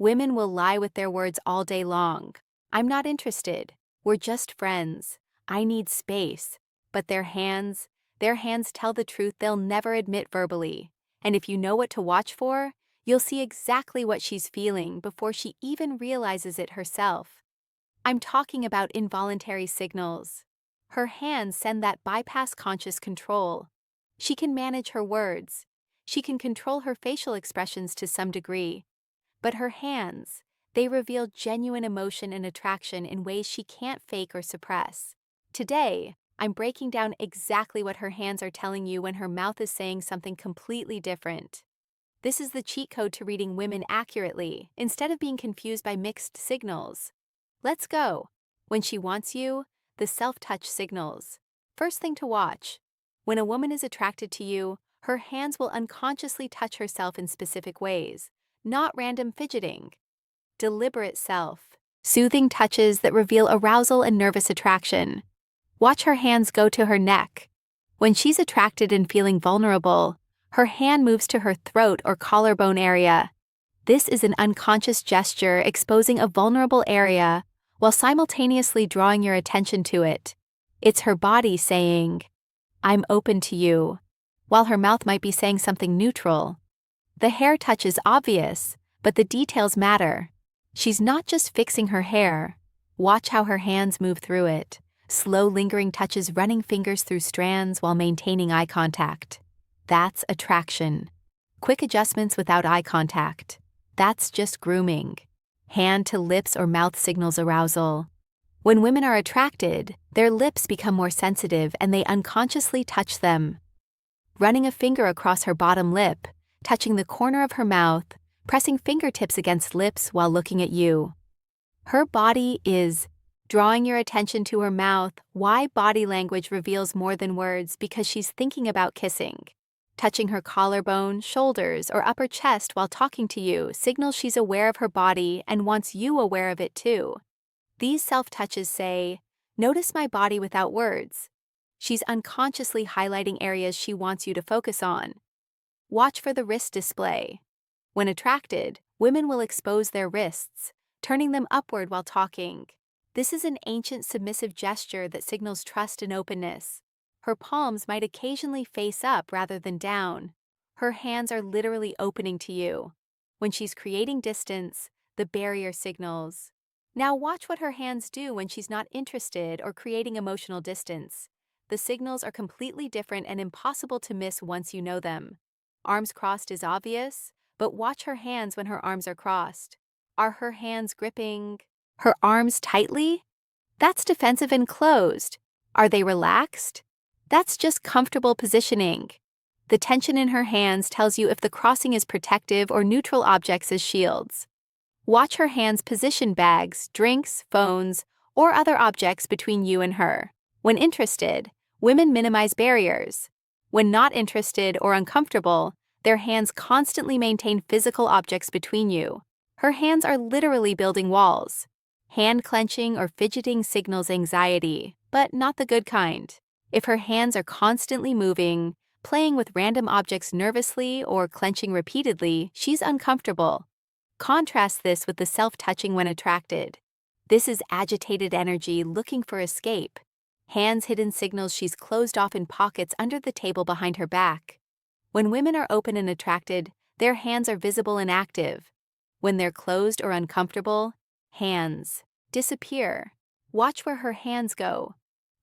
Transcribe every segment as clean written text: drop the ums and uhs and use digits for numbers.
Women will lie with their words all day long. I'm not interested. We're just friends. I need space. But their hands tell the truth they'll never admit verbally. And if you know what to watch for, you'll see exactly what she's feeling before she even realizes it herself. I'm talking about involuntary signals. Her hands send that bypass conscious control. She can manage her words. She can control her facial expressions to some degree. But her hands, they reveal genuine emotion and attraction in ways she can't fake or suppress. Today, I'm breaking down exactly what her hands are telling you when her mouth is saying something completely different. This is the cheat code to reading women accurately, instead of being confused by mixed signals. Let's go. When she wants you, the self-touch signals. First thing to watch. When a woman is attracted to you, her hands will unconsciously touch herself in specific ways, not random fidgeting. Deliberate soothing touches that reveal arousal and nervous attraction. Watch her hands go to her neck. When she's attracted and feeling vulnerable, her hand moves to her throat or collarbone area. This is an unconscious gesture exposing a vulnerable area while simultaneously drawing your attention to it. It's her body saying, "I'm open to you," while her mouth might be saying something neutral. The hair touch is obvious, but the details matter. She's not just fixing her hair. Watch how her hands move through it. Slow, lingering touches, running fingers through strands while maintaining eye contact. That's attraction. Quick adjustments without eye contact. That's just grooming. Hand to lips or mouth signals arousal. When women are attracted, their lips become more sensitive and they unconsciously touch them. Running a finger across her bottom lip, touching the corner of her mouth, pressing fingertips against lips while looking at you. Her body is drawing your attention to her mouth. Why body language reveals more than words? Because she's thinking about kissing. Touching her collarbone, shoulders, or upper chest while talking to you signals she's aware of her body and wants you aware of it too. These self-touches say, "Notice my body without words." She's unconsciously highlighting areas she wants you to focus on. Watch for the wrist display. When attracted, women will expose their wrists, turning them upward while talking. This is an ancient submissive gesture that signals trust and openness. Her palms might occasionally face up rather than down. Her hands are literally opening to you. When she's creating distance, the barrier signals. Now watch what her hands do when she's not interested or creating emotional distance. The signals are completely different and impossible to miss once you know them. Arms crossed is obvious, but watch her hands when her arms are crossed. Are her hands gripping her arms tightly? That's defensive and closed. Are they relaxed? That's just comfortable positioning. The tension in her hands tells you if the crossing is protective or neutral objects as shields. Watch her hands position bags, drinks, phones, or other objects between you and her. When interested, women minimize barriers. When not interested or uncomfortable, their hands constantly maintain physical objects between you. Her hands are literally building walls. Hand clenching or fidgeting signals anxiety, but not the good kind. If her hands are constantly moving, playing with random objects nervously or clenching repeatedly, she's uncomfortable. Contrast this with the self-touching when attracted. This is agitated energy looking for escape. Hands hidden signals she's closed off in pockets under the table behind her back. When women are open and attracted, their hands are visible and active. When they're closed or uncomfortable, hands disappear. Watch where her hands go.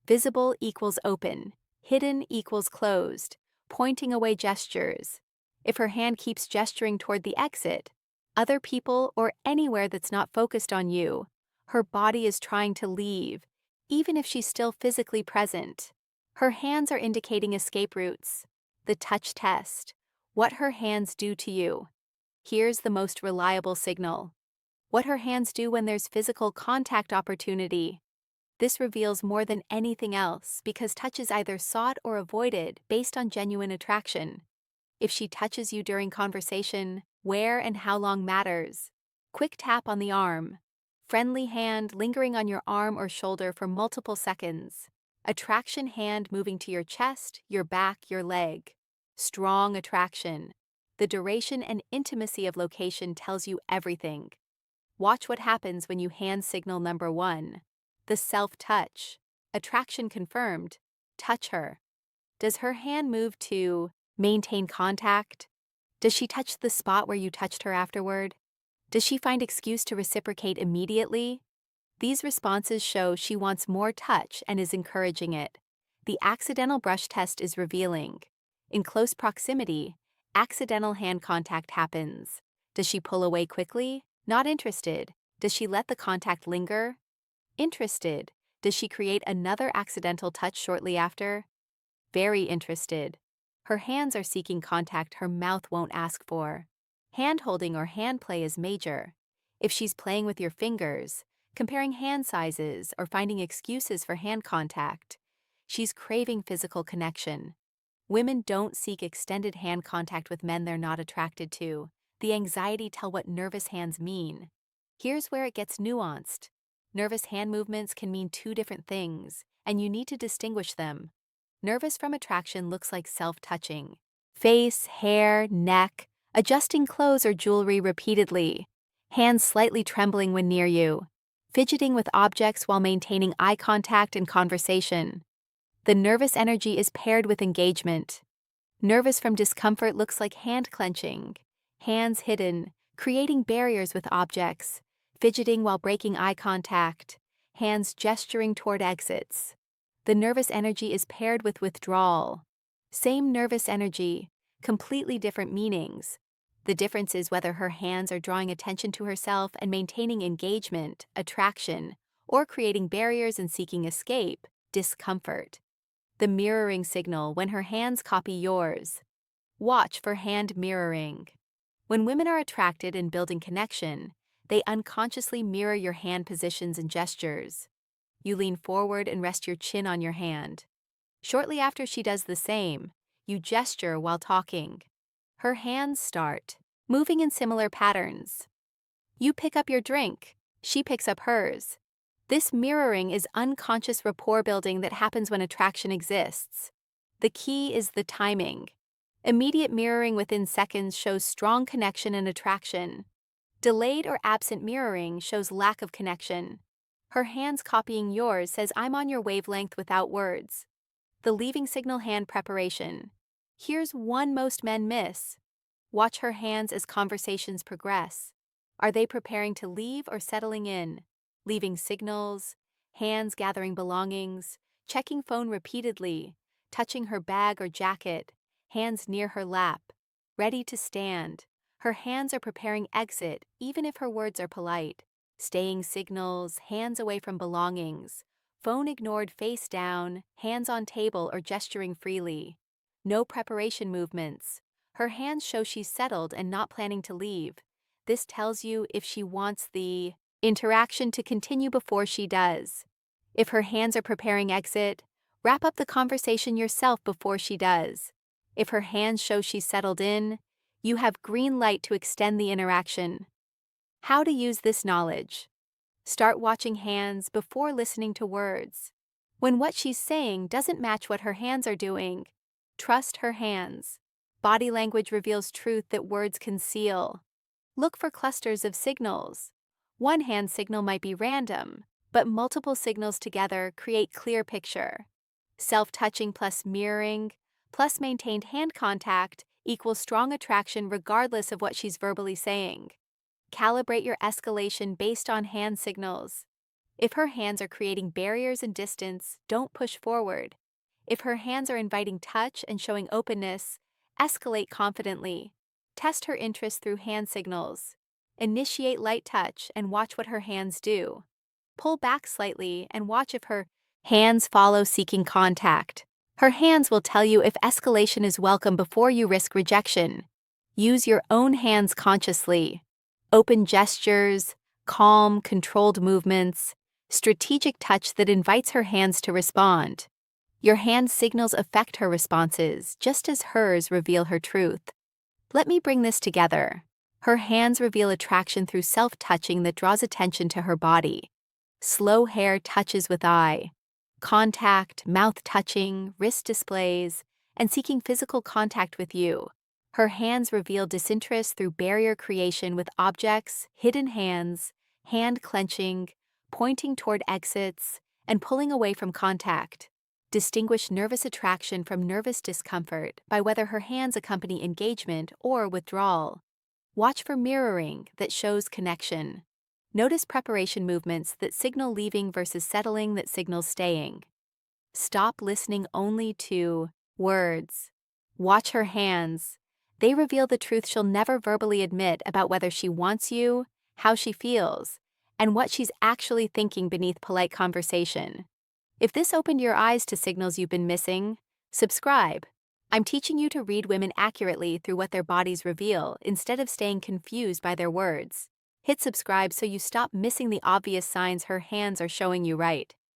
Visible equals open. Hidden equals closed. Pointing away gestures. If her hand keeps gesturing toward the exit, other people, or anywhere that's not focused on you, her body is trying to leave, even if she's still physically present. Her hands are indicating escape routes. The touch test. What her hands do to you. Here's the most reliable signal. What her hands do when there's physical contact opportunity. This reveals more than anything else because touch is either sought or avoided based on genuine attraction. If she touches you during conversation, where and how long matters. Quick tap on the arm. Friendly hand lingering on your arm or shoulder for multiple seconds. Attraction hand moving to your chest, your back, your leg. Strong attraction. The duration and intimacy of location tells you everything. Watch what happens when you hand signal number 1. The self-touch. Attraction confirmed. Touch her. Does her hand move to maintain contact? Does she touch the spot where you touched her afterward? Does she find excuse to reciprocate immediately? These responses show she wants more touch and is encouraging it. The accidental brush test is revealing. In close proximity, accidental hand contact happens. Does she pull away quickly? Not interested. Does she let the contact linger? Interested. Does she create another accidental touch shortly after? Very interested. Her hands are seeking contact her mouth won't ask for. Hand-holding or hand play is major. If she's playing with your fingers, comparing hand sizes, or finding excuses for hand contact, she's craving physical connection. Women don't seek extended hand contact with men they're not attracted to. The anxiety tells what nervous hands mean. Here's where it gets nuanced. Nervous hand movements can mean two different things, and you need to distinguish them. Nervous from attraction looks like self-touching. Face, hair, neck, adjusting clothes or jewelry repeatedly. Hands slightly trembling when near you. Fidgeting with objects while maintaining eye contact and conversation. The nervous energy is paired with engagement. Nervous from discomfort looks like hand clenching. Hands hidden, creating barriers with objects. Fidgeting while breaking eye contact. Hands gesturing toward exits. The nervous energy is paired with withdrawal. Same nervous energy, completely different meanings. The difference is whether her hands are drawing attention to herself and maintaining engagement, attraction, or creating barriers and seeking escape, discomfort. The mirroring signal when her hands copy yours. Watch for hand mirroring. When women are attracted and building connection, they unconsciously mirror your hand positions and gestures. You lean forward and rest your chin on your hand. Shortly after she does the same, you gesture while talking. Her hands start moving in similar patterns. You pick up your drink, she picks up hers. This mirroring is unconscious rapport building that happens when attraction exists. The key is the timing. Immediate mirroring within seconds shows strong connection and attraction. Delayed or absent mirroring shows lack of connection. Her hands copying yours says I'm on your wavelength without words. The leaving signal hand preparation. Here's one most men miss. Watch her hands as conversations progress. Are they preparing to leave or settling in? Leaving signals, hands gathering belongings, checking phone repeatedly, touching her bag or jacket, hands near her lap, ready to stand. Her hands are preparing exit even if her words are polite. Staying signals, hands away from belongings, phone ignored face down, hands on table or gesturing freely. No preparation movements. Her hands show she's settled and not planning to leave. This tells you if she wants the interaction to continue before she does. If her hands are preparing exit, wrap up the conversation yourself before she does. If her hands show she's settled in, you have green light to extend the interaction. How to use this knowledge. Start watching hands before listening to words. When what she's saying doesn't match what her hands are doing, trust her hands. Body language reveals truth that words conceal. Look for clusters of signals. One hand signal might be random, but multiple signals together create clear picture. Self-touching plus mirroring plus maintained hand contact equals strong attraction regardless of what she's verbally saying. Calibrate your escalation based on hand signals. If her hands are creating barriers and distance, don't push forward. If her hands are inviting touch and showing openness, escalate confidently. Test her interest through hand signals. Initiate light touch and watch what her hands do. Pull back slightly and watch if her hands follow seeking contact. Her hands will tell you if escalation is welcome before you risk rejection. Use your own hands consciously. Open gestures, calm, controlled movements, strategic touch that invites her hands to respond. Your hand signals affect her responses, just as hers reveal her truth. Let me bring this together. Her hands reveal attraction through self-touching that draws attention to her body. Slow hair touches with eye. Contact, mouth touching, wrist displays, and seeking physical contact with you. Her hands reveal disinterest through barrier creation with objects, hidden hands, hand clenching, pointing toward exits, and pulling away from contact. Distinguish nervous attraction from nervous discomfort by whether her hands accompany engagement or withdrawal. Watch for mirroring that shows connection. Notice preparation movements that signal leaving versus settling that signals staying. Stop listening only to words. Watch her hands. They reveal the truth she'll never verbally admit about whether she wants you, how she feels, and what she's actually thinking beneath polite conversation. If this opened your eyes to signals you've been missing, subscribe. I'm teaching you to read women accurately through what their bodies reveal instead of staying confused by their words. Hit subscribe so you stop missing the obvious signs her hands are showing you right.